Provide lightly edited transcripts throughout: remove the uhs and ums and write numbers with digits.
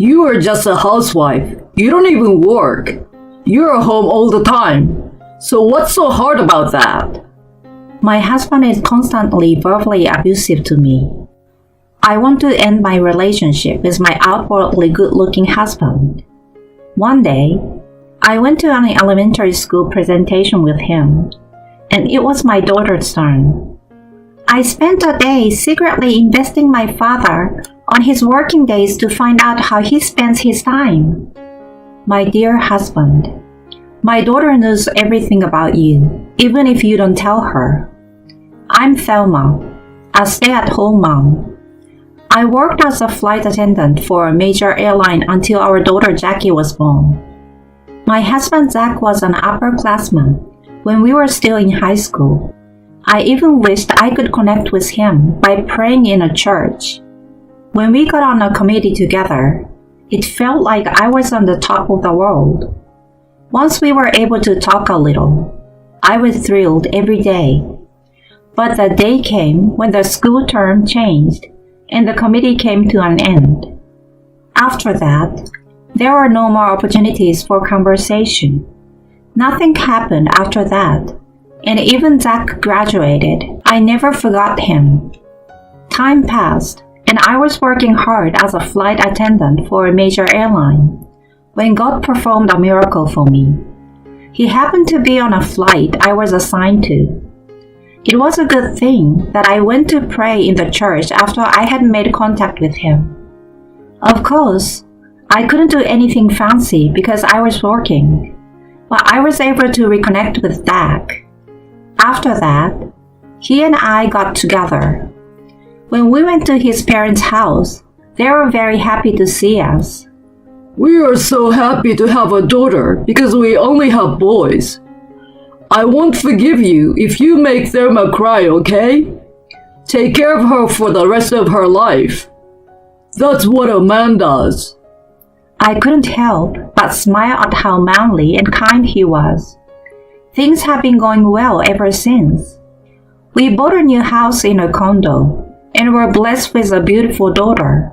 You are just a housewife. You don't even work. You're home all the time. So what's so hard about that? My husband is constantly verbally abusive to me. I want to end my relationship with my outwardly good-looking husband. One day, I went to an elementary school presentation with him, and it was my daughter's turn. I spent a day secretly investing my father on his working days to find out how he spends his time. My dear husband, my daughter knows everything about you, even if you don't tell her. I'm Thelma, a stay-at-home mom. I worked as a flight attendant for a major airline until our daughter Jackie was born. My husband Zach was an upperclassman when we were still in high school. I even wished I could connect with him by praying in a church. When we got on a committee together, it felt like I was on the top of the world. Once we were able to talk a little, I was thrilled every day. But the day came when the school term changed and the committee came to an end. After that, there were no more opportunities for conversation. Nothing happened after that, and even Zach graduated. I never forgot him. Time passed, and I was working hard as a flight attendant for a major airline when God performed a miracle for me. He happened to be on a flight I was assigned to. It was a good thing that I went to pray in the church after I had made contact with him. Of course, I couldn't do anything fancy because I was working, but I was able to reconnect with Zach. After that, he and I got together. When we went to his parents' house, they were very happy to see us. We are so happy to have a daughter because we only have boys. I won't forgive you if you make Thelma cry, okay? Take care of her for the rest of her life. That's what a man does. I couldn't help but smile at how manly and kind he was. Things have been going well ever since. We bought a new house in a condo and were blessed with a beautiful daughter.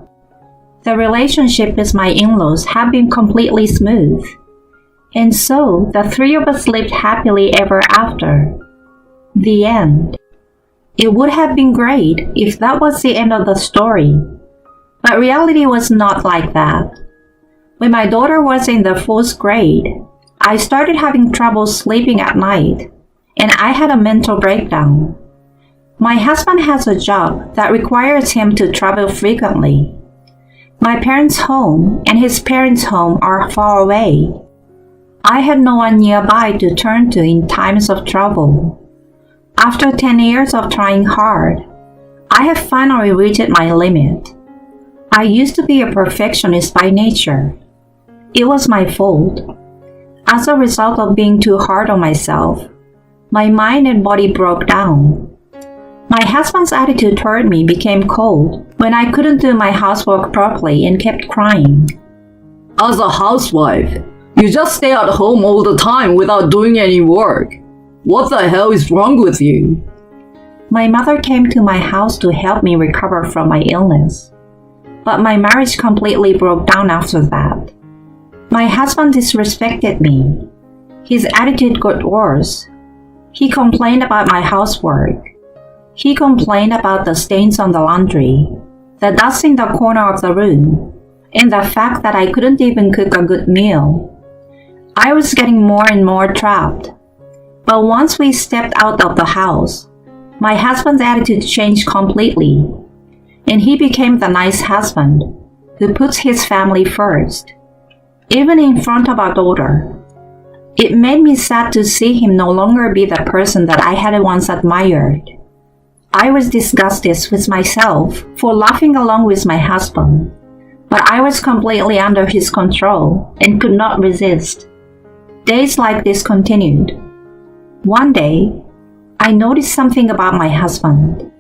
The relationship with my in-laws had been completely smooth. And so, the three of us lived happily ever after. The end. It would have been great if that was the end of the story. But reality was not like that. When my daughter was in the 4th grade, I started having trouble sleeping at night, and I had a mental breakdown. My husband has a job that requires him to travel frequently. My parents' home and his parents' home are far away. I had no one nearby to turn to in times of trouble. After 10 years of trying hard, I have finally reached my limit. I used to be a perfectionist by nature. It was my fault. As a result of being too hard on myself, my mind and body broke down. My husband's attitude toward me became cold when I couldn't do my housework properly and kept crying. As a housewife, you just stay at home all the time without doing any work. What the hell is wrong with you? My mother came to my house to help me recover from my illness. But my marriage completely broke down after that. My husband disrespected me. His attitude got worse. He complained about my housework. He complained about the stains on the laundry, the dust in the corner of the room, and the fact that I couldn't even cook a good meal. I was getting more and more trapped. But once we stepped out of the house, my husband's attitude changed completely, and he became the nice husband who puts his family first, even in front of our daughter. It made me sad to see him no longer be the person that I had once admired. I was disgusted with myself for laughing along with my husband, but I was completely under his control and could not resist. Days like this continued. One day, I noticed something about my husband.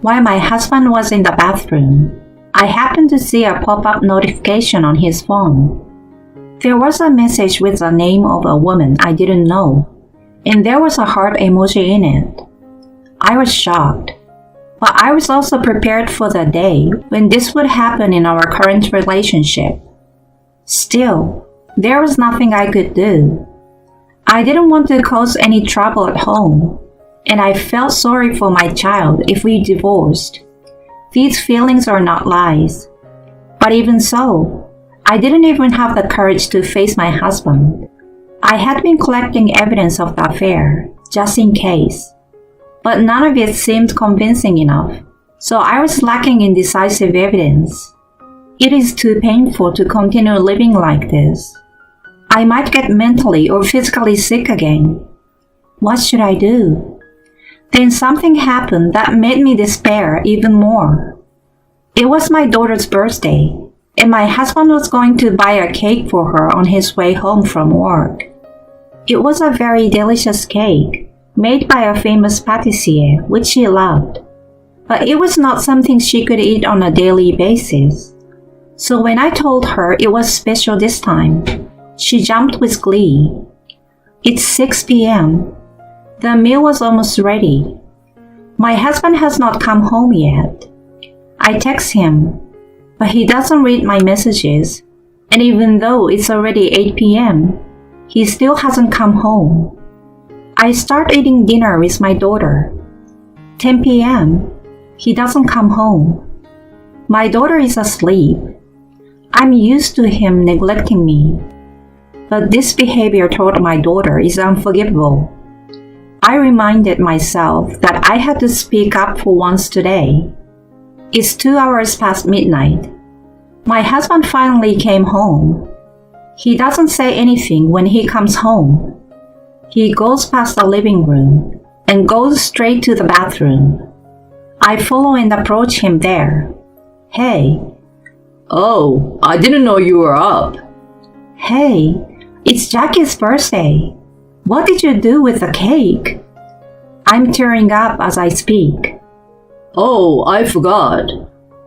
While my husband was in the bathroom, I happened to see a pop-up notification on his phone. There was a message with the name of a woman I didn't know, and there was a heart emoji in it. I was shocked, but I was also prepared for the day when this would happen in our current relationship. Still, there was nothing I could do. I didn't want to cause any trouble at home, and I felt sorry for my child if we divorced. These feelings are not lies. But even so, I didn't even have the courage to face my husband. I had been collecting evidence of the affair, just in case. But none of it seemed convincing enough, so I was lacking in decisive evidence. It is too painful to continue living like this. I might get mentally or physically sick again. What should I do? Then something happened that made me despair even more. It was my daughter's birthday, and my husband was going to buy a cake for her on his way home from work. It was a very delicious cake, made by a famous pâtissier, which she loved. But it was not something she could eat on a daily basis. So when I told her it was special this time, she jumped with glee. It's 6 p.m. The meal was almost ready. My husband has not come home yet. I text him, but he doesn't read my messages, and even though it's already 8 p.m., he still hasn't come home. I start eating dinner with my daughter. 10 p.m., he doesn't come home. My daughter is asleep. I'm used to him neglecting me, but this behavior toward my daughter is unforgivable. I reminded myself that I had to speak up for once today. It's 2 hours past midnight. My husband finally came home. He doesn't say anything when he comes home. He goes past the living room and goes straight to the bathroom. I follow and approach him there. Hey. Oh, I didn't know you were up. Hey, it's Jackie's birthday. What did you do with the cake? I'm tearing up as I speak. Oh, I forgot.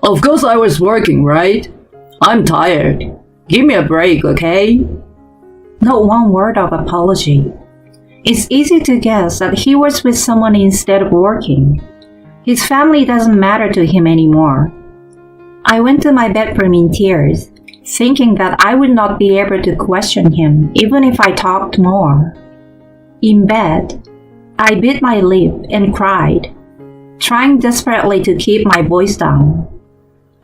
Of course I was working, right? I'm tired. Give me a break, okay? Not one word of apology. It's easy to guess that he was with someone instead of working. His family doesn't matter to him anymore. I went to my bedroom in tears, thinking that I would not be able to question him even if I talked more. In bed, I bit my lip and cried, trying desperately to keep my voice down.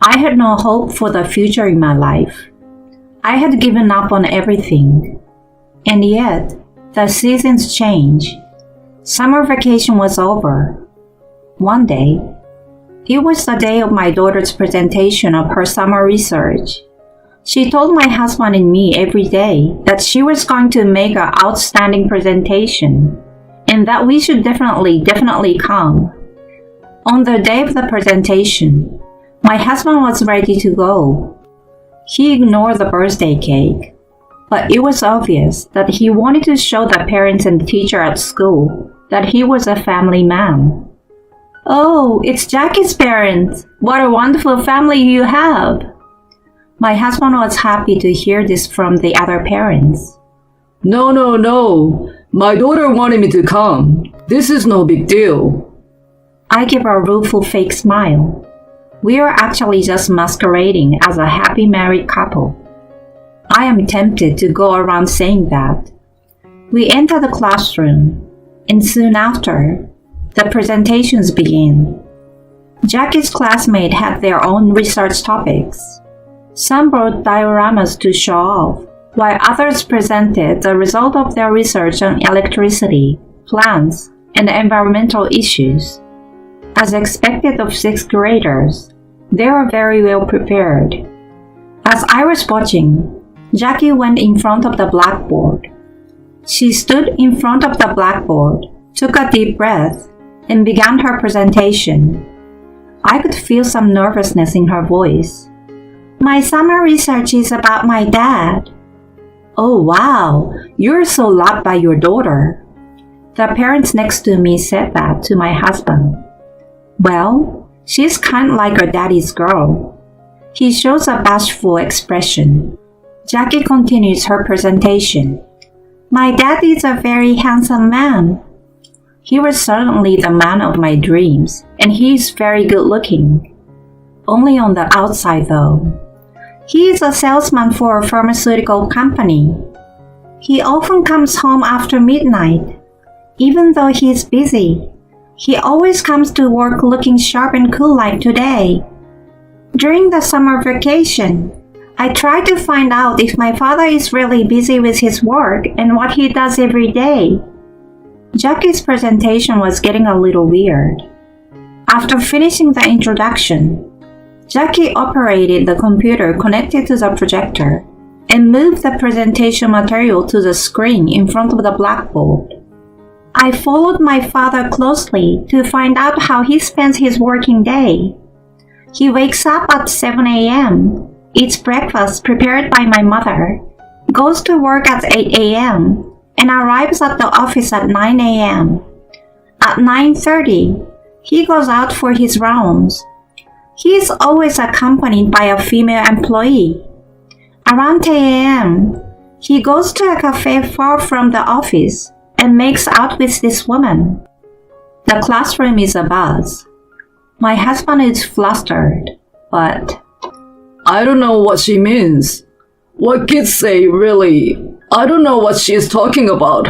I had no hope for the future in my life. I had given up on everything. And yet, the seasons change. Summer vacation was over. One day, it was the day of my daughter's presentation of her summer research. She told my husband and me every day that she was going to make an outstanding presentation and that we should definitely come. On the day of the presentation, my husband was ready to go. He ignored the birthday cake, but it was obvious that he wanted to show the parents and teacher at school that he was a family man. Oh, it's Jackie's parents. What a wonderful family you have. My husband was happy to hear this from the other parents. No. My daughter wanted me to come. This is no big deal. I give a rueful fake smile. We are actually just masquerading as a happy married couple. I am tempted to go around saying that. We enter the classroom, and soon after, the presentations begin. Jackie's classmates had their own research topics. Some brought dioramas to show off, while others presented the result of their research on electricity, plants, and environmental issues. As expected of sixth graders, they were very well prepared. As I was watching, Jackie went in front of the blackboard. She stood in front of the blackboard, took a deep breath, and began her presentation. I could feel some nervousness in her voice. My summer research is about my dad. Oh wow, you're so loved by your daughter. The parents next to me said that to my husband. Well, she's kind of like her daddy's girl. He shows a bashful expression. Jackie continues her presentation. My dad is a very handsome man. He was certainly the man of my dreams, and he is very good looking. Only on the outside though. He is a salesman for a pharmaceutical company. He often comes home after midnight. Even though he is busy, he always comes to work looking sharp and cool like today. During the summer vacation, I try to find out if my father is really busy with his work and what he does every day. Jackie's presentation was getting a little weird. After finishing the introduction, Jackie operated the computer connected to the projector and moved the presentation material to the screen in front of the blackboard. I followed my father closely to find out how he spends his working day. He wakes up at 7 a.m., eats breakfast prepared by my mother, goes to work at 8 a.m., and arrives at the office at 9 a.m. At 9:30, he goes out for his rounds. He is always accompanied by a female employee. Around 10 a.m., he goes to a cafe far from the office and makes out with this woman. The classroom is abuzz. My husband is flustered, but I don't know what she means. What kids say, really? I don't know what she is talking about.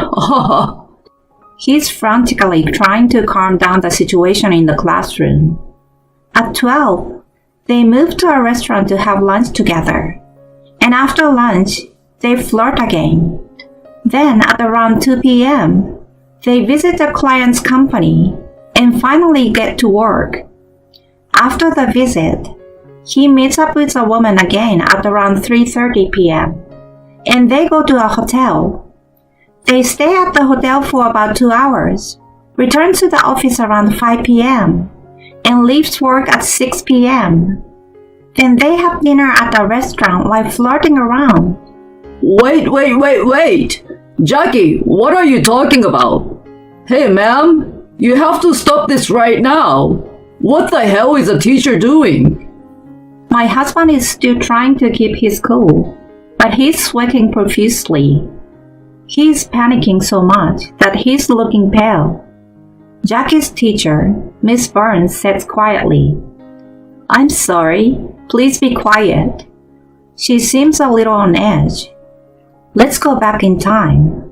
he's frantically trying to calm down the situation in the classroom. At 12, they move to a restaurant to have lunch together. And after lunch, they flirt again. Then at around 2 p.m., they visit the client's company and finally get to work. After the visit, he meets up with a woman again at around 3:30 p.m. and they go to a hotel. They stay at the hotel for about 2 hours, return to the office around 5 p.m. and leaves work at 6 p.m. Then they have dinner at a restaurant while flirting around. Wait. Jackie, what are you talking about? Hey, ma'am, you have to stop this right now. What the hell is a teacher doing? My husband is still trying to keep his cool, but he's sweating profusely. He's panicking so much that he's looking pale. Jackie's teacher, Miss Burns, says quietly, "I'm sorry, please be quiet." She seems a little on edge. Let's go back in time.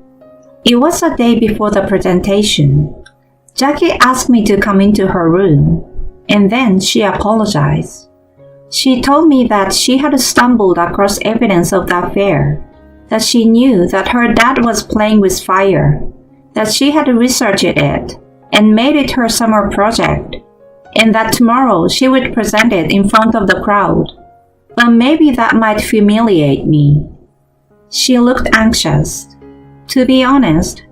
It was the day before the presentation. Jackie asked me to come into her room, and then she apologized. She told me that she had stumbled across evidence of the affair, that she knew that her dad was playing with fire, that she had researched it and made it her summer project, and that tomorrow she would present it in front of the crowd. But maybe that might humiliate me. She looked anxious. To be honest,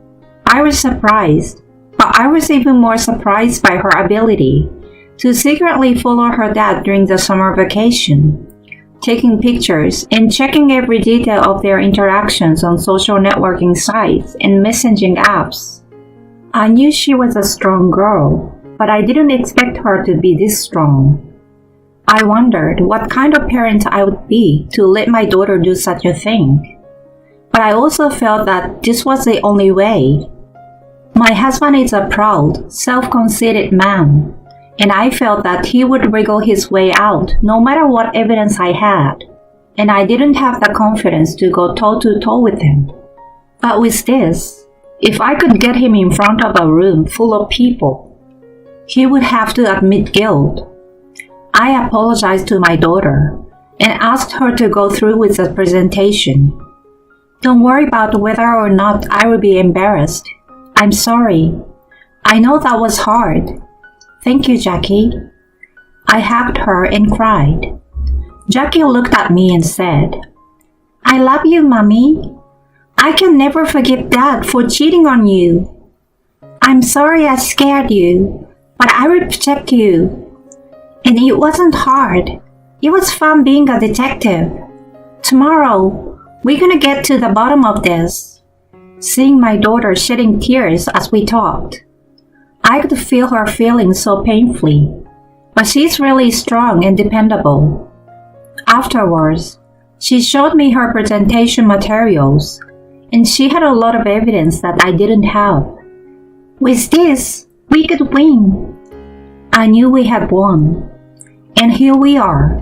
I was surprised, but I was even more surprised by her ability to secretly follow her dad during the summer vacation, taking pictures and checking every detail of their interactions on social networking sites and messaging apps. I knew she was a strong girl, but I didn't expect her to be this strong. I wondered what kind of parent I would be to let my daughter do such a thing. But I also felt that this was the only way. My husband is a proud, self-conceited man, and I felt that he would wriggle his way out no matter what evidence I had, and I didn't have the confidence to go toe-to-toe with him. But with this, if I could get him in front of a room full of people, he would have to admit guilt. I apologized to my daughter and asked her to go through with the presentation. Don't worry about whether or not I will be embarrassed. I'm sorry. I know that was hard. Thank you, Jackie. I hugged her and cried. Jackie looked at me and said, "I love you, Mommy. I can never forgive Dad for cheating on you. I'm sorry I scared you, but I will protect you. And it wasn't hard. It was fun being a detective. Tomorrow, we're gonna get to the bottom of this." Seeing my daughter shedding tears as we talked, I could feel her feeling so painfully, but she's really strong and dependable. Afterwards, she showed me her presentation materials, and she had a lot of evidence that I didn't have. With this, we could win. I knew we had won, and here we are.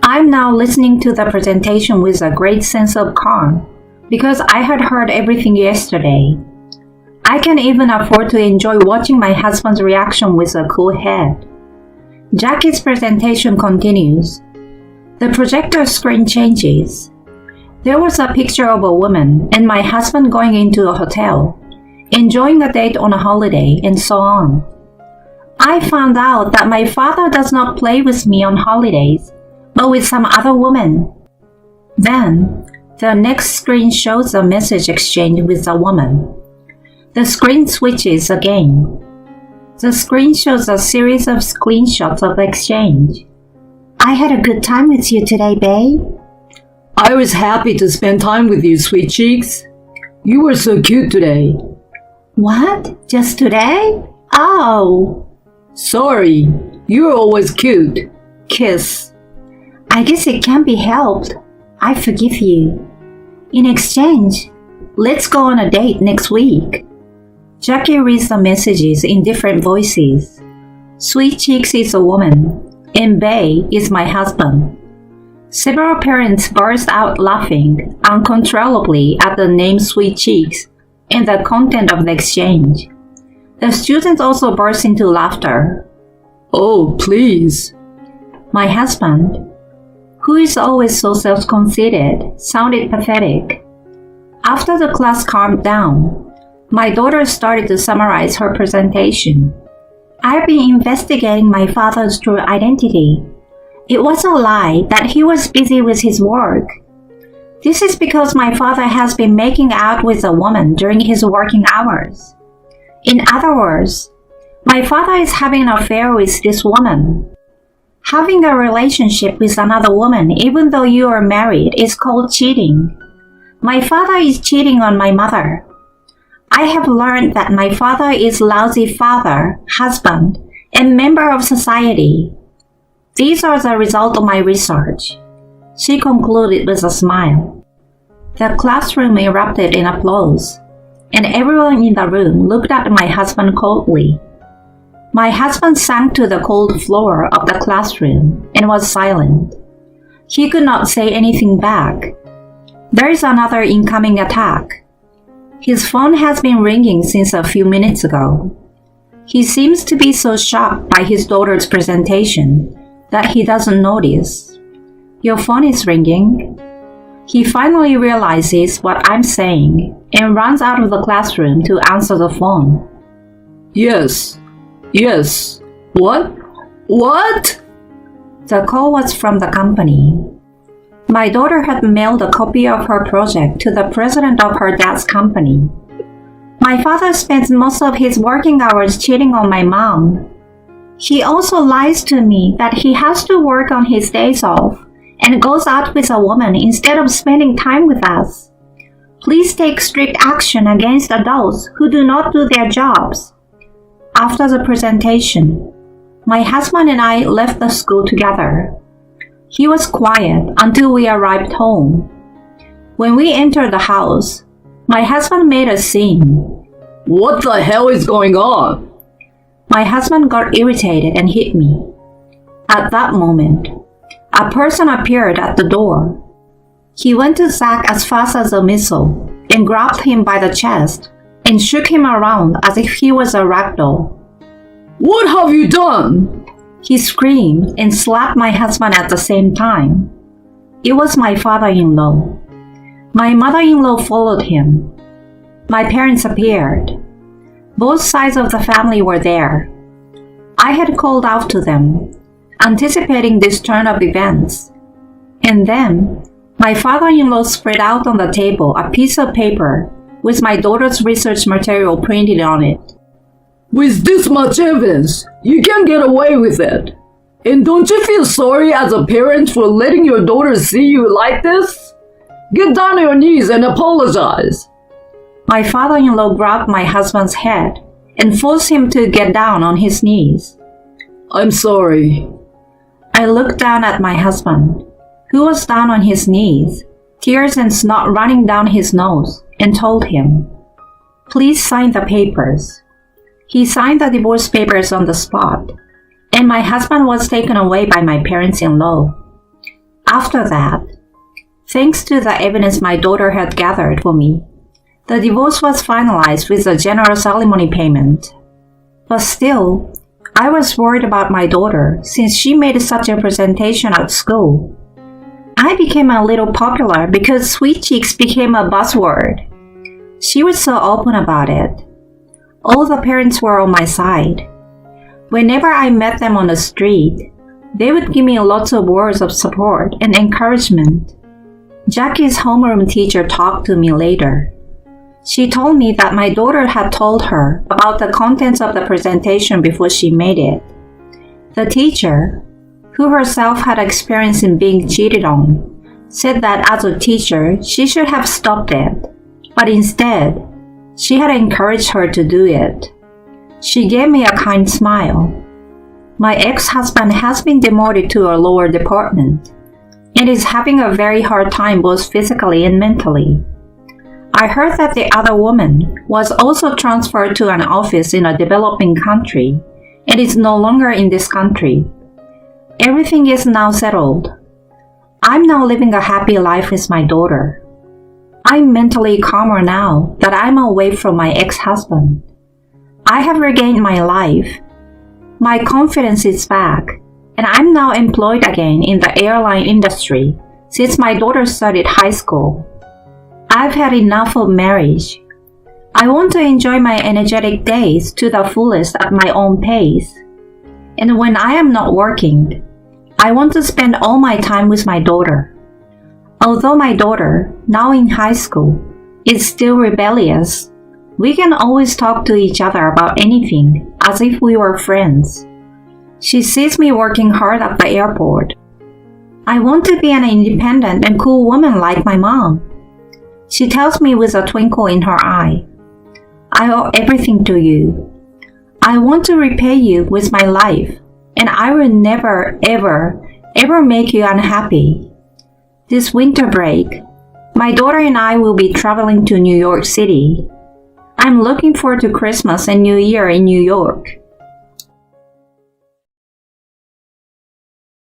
I'm now listening to the presentation with a great sense of calm because I had heard everything yesterday. I can even afford to enjoy watching my husband's reaction with a cool head. Jackie's presentation continues. The projector screen changes. There was a picture of a woman and my husband going into a hotel, enjoying a date on a holiday, and so on. I found out that my father does not play with me on holidays, but with some other woman. Then, the next screen shows a message exchange with a woman. The screen switches again. The screen shows a series of screenshots of the exchange. I had a good time with you today, babe. I was happy to spend time with you, sweet cheeks. You were so cute today. What? Just today? Oh. Sorry, you're always cute. Kiss. I guess it can't be helped. I forgive you. In exchange, let's go on a date next week. Jackie reads the messages in different voices. Sweet Cheeks is a woman, and Bay is my husband. Several parents burst out laughing uncontrollably at the name Sweet Cheeks and the content of the exchange. The students also burst into laughter. Oh, please. My husband, who is always so self-conceited, sounded pathetic. After the class calmed down, my daughter started to summarize her presentation. I've been investigating my father's true identity. It was a lie that he was busy with his work. This is because my father has been making out with a woman during his working hours. In other words, my father is having an affair with this woman. Having a relationship with another woman even though you are married is called cheating. My father is cheating on my mother. I have learned that my father is lousy father, husband, and member of society. These are the result of my research. She concluded with a smile. The classroom erupted in applause, and everyone in the room looked at my husband coldly. My husband sank to the cold floor of the classroom and was silent. He could not say anything back. There is another incoming attack. His phone has been ringing since a few minutes ago. He seems to be so shocked by his daughter's presentation that he doesn't notice. Your phone is ringing. He finally realizes what I'm saying and runs out of the classroom to answer the phone. Yes. What? What? The call was from the company. My daughter had mailed a copy of her project to the president of her dad's company. My father spends most of his working hours cheating on my mom. He also lies to me that he has to work on his days off and goes out with a woman instead of spending time with us. Please take strict action against adults who do not do their jobs. After the presentation, my husband and I left the school together. He was quiet until we arrived home. When we entered the house, my husband made a scene. What the hell is going on? My husband got irritated and hit me. At that moment, a person appeared at the door. He went to Zach as fast as a missile and grabbed him by the chest and shook him around as if he was a ragdoll. What have you done? He screamed and slapped my husband at the same time. It was my father-in-law. My mother-in-law followed him. My parents appeared. Both sides of the family were there. I had called out to them, anticipating this turn of events. And then, my father-in-law spread out on the table a piece of paper with my daughter's research material printed on it. With this much evidence, you can't get away with it. And don't you feel sorry as a parent for letting your daughter see you like this? Get down on your knees and apologize. My father-in-law grabbed my husband's head and forced him to get down on his knees. I'm sorry. I looked down at my husband, who was down on his knees, tears and snot running down his nose, and told him, "Please sign the papers." He signed the divorce papers on the spot, and my husband was taken away by my parents-in-law. After that, thanks to the evidence my daughter had gathered for me, the divorce was finalized with a generous alimony payment. But still, I was worried about my daughter since she made such a presentation at school. I became a little popular because sweet cheeks became a buzzword. She was so open about it. All the parents were on my side. Whenever I met them on the street, they would give me lots of words of support and encouragement. Jackie's homeroom teacher talked to me later. She told me that my daughter had told her about the contents of the presentation before she made it. The teacher, who herself had experience in being cheated on, said that as a teacher she should have stopped it, but instead, she had encouraged her to do it. She gave me a kind smile. My ex-husband has been demoted to a lower department and is having a very hard time both physically and mentally. I heard that the other woman was also transferred to an office in a developing country and is no longer in this country. Everything is now settled. I'm now living a happy life with my daughter. I'm mentally calmer now that I'm away from my ex-husband. I have regained my life. My confidence is back, and I'm now employed again in the airline industry since my daughter started high school. I've had enough of marriage. I want to enjoy my energetic days to the fullest at my own pace. And when I am not working, I want to spend all my time with my daughter. Although my daughter, now in high school, is still rebellious, we can always talk to each other about anything as if we were friends. She sees me working hard at the airport. I want to be an independent and cool woman like my mom. She tells me with a twinkle in her eye, I owe everything to you. I want to repay you with my life, and I will never, ever make you unhappy. This winter break, my daughter and I will be traveling to New York City. I'm looking forward to Christmas and New Year in New York.